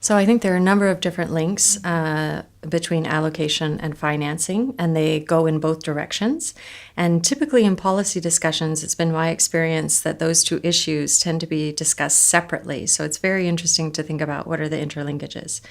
So I think there are a number of different links between allocation and financing, and they go in both directions. And typically in policy discussions, it's been my experience that those two issues tend to be discussed separately. So it's very interesting to think about what are the interlinkages.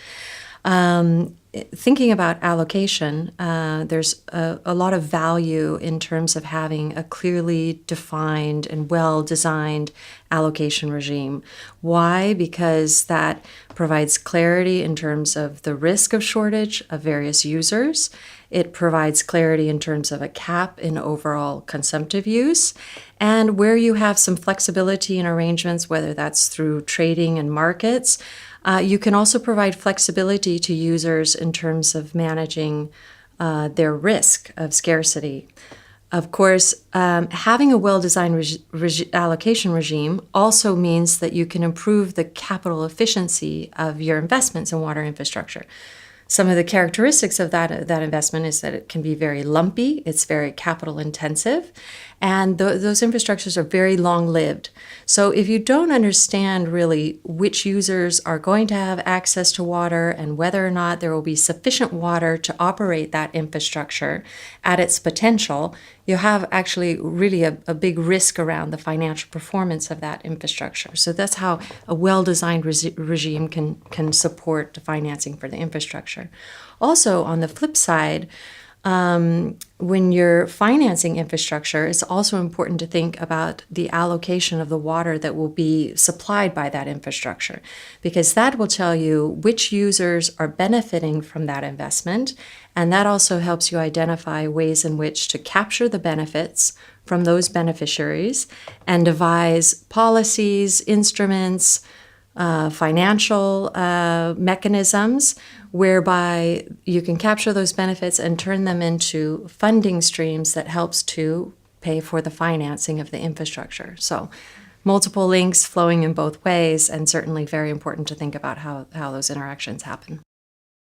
Thinking about allocation, there's a lot of value in terms of having a clearly defined and well-designed allocation regime. Why? Because that provides clarity in terms of the risk of shortage of various users. It provides clarity in terms of a cap in overall consumptive use, and where you have some flexibility in arrangements, whether that's through trading and markets. You can also provide flexibility to users in terms of managing their risk of scarcity. Of course, having a well-designed allocation regime also means that you can improve the capital efficiency of your investments in water infrastructure. Some of the characteristics of that investment is that it can be very lumpy, it's very capital intensive, and those infrastructures are very long-lived. So if you don't understand really which users are going to have access to water and whether or not there will be sufficient water to operate that infrastructure at its potential, you have actually really a big risk around the financial performance of that infrastructure. So that's how a well-designed regime can support the financing for the infrastructure. Also, on the flip side, when you're financing infrastructure, it's also important to think about the allocation of the water that will be supplied by that infrastructure, because that will tell you which users are benefiting from that investment, and that also helps you identify ways in which to capture the benefits from those beneficiaries and devise policies, instruments, financial mechanisms whereby you can capture those benefits and turn them into funding streams that helps to pay for the financing of the infrastructure. So multiple links flowing in both ways, and certainly very important to think about how those interactions happen.